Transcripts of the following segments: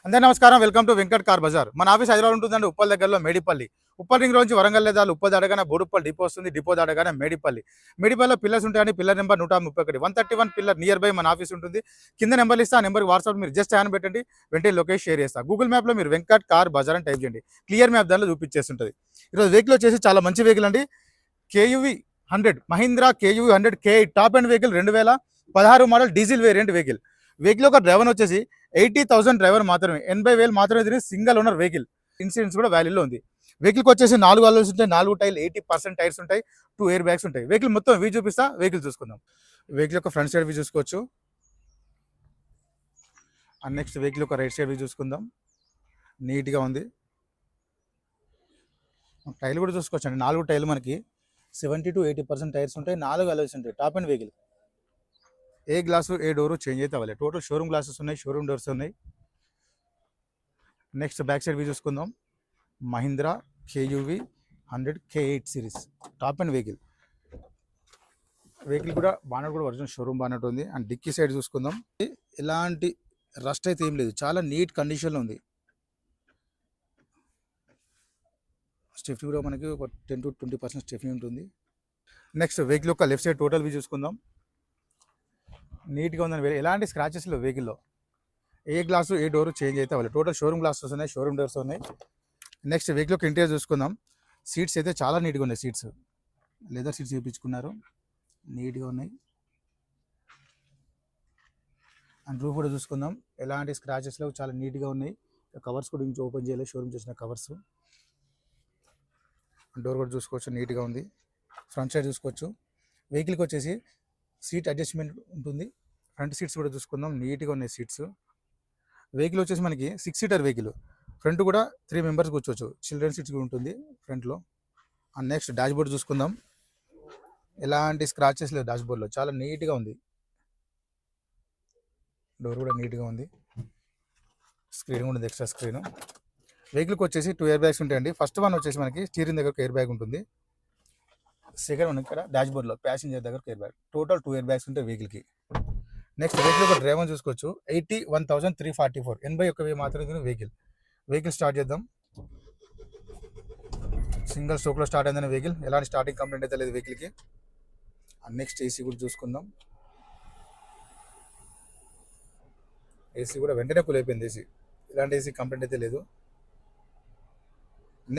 అందరికీ నమస్కారం. Welcome to Venkat car Bazaar. మన ఆఫీస్ హైదరాబాద్ ఉంటుందండి, ఉప్పల్ దగ్గరలో మేడిపల్లి. ఉప్పల్ రింగ్ నుంచి వరంగల్ దాకా ఉప్పల్ దాటగానే బోడుప్పల్ డిపో వస్తుంది. డిపో దాటగానే మేడిపల్లిలో పిల్లర్స్ ఉంటాయని pillar number 131 131 pillar near by మన ఆఫీస్ ఉంటుంది. కింద నెంబర్ ఇస్తే ఆ నెంబర్కి వాట్సాప్ మీరు జస్ట్ హ్యాన్ పెట్టండి, వెంటనే లొకేషన్ షేర్ చేస్తా. గూగుల్ మ్యాప్లో మీరు వెంకట్ కార్ బజార్ అని టైప్ చేయండి, క్లియర్ మ్యాప్ దానిలో చూపించేస్తుంటుంది. ఈరోజు వెహికల్ వచ్చేసి చాలా మంచి వెహికల్ అండి. KUV 100 Mahindra KUV 100 K8 top end vehicle 2016 model diesel variant vehicle యొక్క డ్రైవర్ వచ్చేసి 80,000 డ్రైవర్ మాత్రమే, 80,000 మాత్రమే తిరిగి సింగిల్ ఓనర్ వెహికల్. ఇన్సూరెన్స్ కూడా వ్యాలీలో ఉంది. వెహికల్కి వచ్చేసి 4 అలౌన్స్ ఉంటాయి, 4 టైర్లు 80% టైర్స్ ఉంటాయి, 2 ఎయిర్ బ్యాగ్స్ ఉంటాయి. వెహికల్ మొత్తం వ్యూ చూపిస్తా, వెహికల్ చూసుకుందాం. వెహికల్ యొక్క ఫ్రంట్ సైడ్ వ్యూ చూసుకోవచ్చు. అండ్ నెక్స్ట్ వెహికల్ యొక్క రైట్ సైడ్ వ్యూ చూసుకుందాం. నీట్గా ఉంది. టైర్లు కూడా చూసుకోవచ్చు అండి. 4 టైర్లు మనకి 70 to 80% టైర్స్ ఉంటాయి, 4 అలౌన్స్ ఉంటాయి. Top end vehicle. ఏ గ్లాసు ఏ డోరు చేంజ్ అయితే అవ్వాలి. టోటల్ షోరూమ్ గ్లాసెస్ ఉన్నాయి, షోరూమ్ డోర్స్ ఉన్నాయి. నెక్స్ట్ బ్యాక్ సైడ్ వ్యూ చూసుకుందాం. Mahindra KUV 100 K8 series top end vehicle కూడా బానట్ కూడా ఒరిజినల్ షోరూమ్ బానట్ ఉంది. అండ్ డిక్కీ సైడ్ చూసుకుందాం. ఎలాంటి రస్ట్ అయితే ఏం లేదు, చాలా నీట్ కండిషన్లో ఉంది. స్టెఫ్నీ కూడా మనకి ఒక 10 to 20% స్టెఫ్నీ ఉంటుంది. నెక్స్ట్ వెహికల్ యొక్క లెఫ్ట్ సైడ్ టోటల్ వ్యూ చూసుకుందాం. నీట్గా ఉందని, ఎలాంటి స్క్రాచెస్ లేవు వెహికల్లో. ఏ గ్లాసు ఏ డోరు చేంజ్ అయితే అవ్వాలి. టోటల్ షోరూమ్ గ్లాసెస్ ఉన్నాయి, షోరూమ్ డోర్స్ ఉన్నాయి. నెక్స్ట్ వెహికల్ యొక్క ఇంటీరియర్ చూసుకుందాం. సీట్స్ అయితే చాలా నీట్గా ఉన్నాయి. సీట్స్ లెదర్ సీట్స్ చేయించుకున్నారు, నీట్గా ఉన్నాయి. అండ్ రూఫ్ కూడా చూసుకుందాం. ఎలాంటి స్క్రాచెస్ లేవు, చాలా నీట్గా ఉన్నాయి. కవర్స్ కూడా ఇంకా ఓపెన్ చేయలేదు, షోరూమ్ చేసిన కవర్స్. డోర్ కూడా చూసుకోవచ్చు, నీట్గా ఉంది. ఫ్రంట్ సైడ్ చూసుకోవచ్చు. వెహికల్కి వచ్చేసి సీట్ అడ్జస్ట్మెంట్ ఉంటుంది. ఫ్రంట్ సీట్స్ కూడా చూసుకుందాం, నీట్గా ఉన్నాయి సీట్స్. వెహికల్ వచ్చేసి మనకి 6 సీటర్ వెహికల్. ఫ్రంట్ కూడా 3 మెంబర్స్ కూర్చోవచ్చు. చిల్డ్రన్ సీట్స్ కూడా ఉంటుంది ఫ్రంట్లో. అండ్ నెక్స్ట్ డాష్ బోర్డ్ చూసుకుందాం. ఎలాంటి స్క్రాచెస్ లేవు డాష్ బోర్డ్లో, చాలా నీట్గా ఉంది. డోర్ కూడా నీట్గా ఉంది. స్క్రీన్ కూడా ఉంది, ఎక్స్ట్రా స్క్రీన్. వెహికల్కి వచ్చేసి 2 ఎయిర్ బ్యాగ్స్ ఉంటాయండి. ఫస్ట్ వన్ వచ్చేసి మనకి స్టీరింగ్ దగ్గర ఎయిర్ బ్యాగ్ ఉంటుంది. సెకండ్ వన్ ఇక్కడ డాష్ బోర్డ్లో ప్యాసింజర్ దగ్గర air bag. Total 2 air bags ఉంటాయి వెహికల్కి. నెక్స్ట్ వెహికల్ ఒక డ్రైవర్ చూసుకోవచ్చు. 81,344 81,000 మాత్రమే వెహికల్ స్టార్ట్ చేద్దాం. సింగిల్ స్ట్రోక్లో స్టార్ట్ అయిందని వెహికల్, ఎలాంటి స్టార్టింగ్ కంప్లైంట్ అయితే లేదు వెహికల్కి. నెక్స్ట్ ఏసీ కూడా చూసుకుందాం. ఏసీ కూడా వెంటనే కూల్ అయిపోయింది. ఏసీ ఎలాంటి ఏసీ కంప్లైంట్ అయితే లేదు.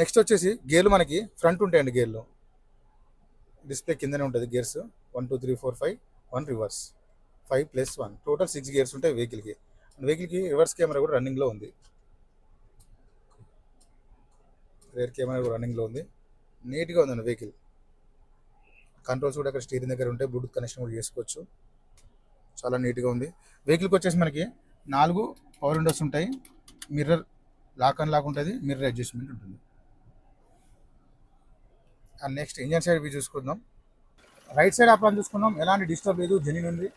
నెక్స్ట్ వచ్చేసి గేర్లు మనకి ఫ్రంట్ ఉంటాయండి. గేర్లు డిస్ప్లే కిందనే ఉంటుంది. గేర్స్ 1 2 3 4 5, 1 రివర్స్, 5 + 1 టోటల్ 6 గేర్స్ ఉంటాయి వెహికల్కి. రివర్స్ కెమెరా కూడా రన్నింగ్లో ఉంది. రేర్ కెమెరా కూడా రన్నింగ్లో ఉంది. నీట్గా ఉందండి వెహికల్. కంట్రోల్స్ కూడా అక్కడ స్టీరింగ్ దగ్గర ఉంటాయి, బ్లూటూత్ కనెక్షన్ కూడా చేసుకోవచ్చు. చాలా నీట్గా ఉంది. వెహికల్కి వచ్చేసి మనకి 4 పవర్ విండోస్ ఉంటాయి. మిర్రర్ లాక్ అండ్ లాక్ ఉంటుంది, మిర్రర్ అడ్జస్ట్మెంట్ ఉంటుంది. And next engine side view చూసుకుందాం. రైట్ సైడ్ అప్లాన్ చూసుకుందాం, ఎలాంటి డిస్టర్బ్ లేదు, జెన్యూన్ ఉంది.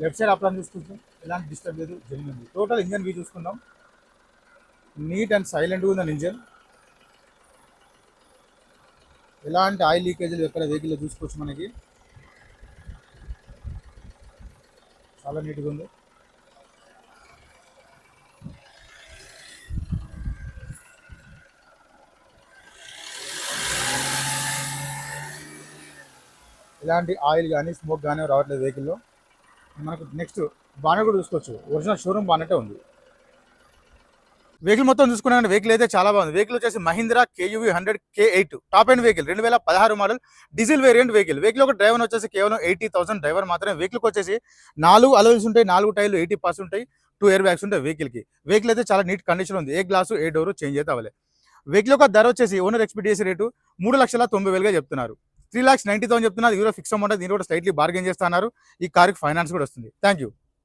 లెఫ్ట్ సైడ్ అప్లాన్ చూసుకుంటాం, ఎలాంటి డిస్టర్బ్ లేదు, జెన్యూన్ ఉంది. టోటల్ ఇంజన్ వ్యూ చూసుకుందాం. నీట్ అండ్ సైలెంట్గా ఉందండి ఇంజన్. ఎలాంటి ఆయిల్ లీకేజీలు ఎక్కడ వెహికల్లో చూసుకోవచ్చు మనకి. చాలా నీట్గా ఉంది. ఎలాంటి ఆయిల్ కానీ స్మోక్ కానీ రావట్లేదు వెహికల్లో. మనకు నెక్స్ట్ బానెట్ కూడా చూసుకోవచ్చు, ఒరిజినల్ షోరూమ్ బానెటే ఉంది. వెహికల్ మొత్తం చూసుకున్నాను, వెహికల్ అయితే చాలా బాగుంది. వెహికల్ వచ్చేసి Mahindra KUV 100 K8 top end vehicle 2016 model diesel variant vehicle. ఒక డ్రైవర్ వచ్చేసి కేవలం 80,000 డ్రైవర్ మాత్రమే. వెహికల్కి వచ్చేసి 4 అలౌన్స్ ఉంటాయి, 4 టైర్లు 80% ఉంటాయి, 2 ఎయిర్ బ్యాగ్స్ ఉంటాయి వెహికల్కి. వెహికల్ అయితే చాలా నీట్ కండిషన్ ఉంది. ఏ గ్లాసు ఏ డోరు చేంజ్ అయితే అవ్వాలి. వెహికల్ యొక్క ధర వచ్చేసి ఓనర్ ఎక్స్పెక్టేషన్ రేటు 3,90,000 చెప్తున్నారు. 3,90,000 చెప్తున్నారు. ఫిక్స్ అమౌంట్, దీని కూడా స్లైట్లీ బార్గెన్ చేస్తున్నారు. ఈ కార్కి ఫైనాన్స్ కూడా వస్తుంది. Thank you.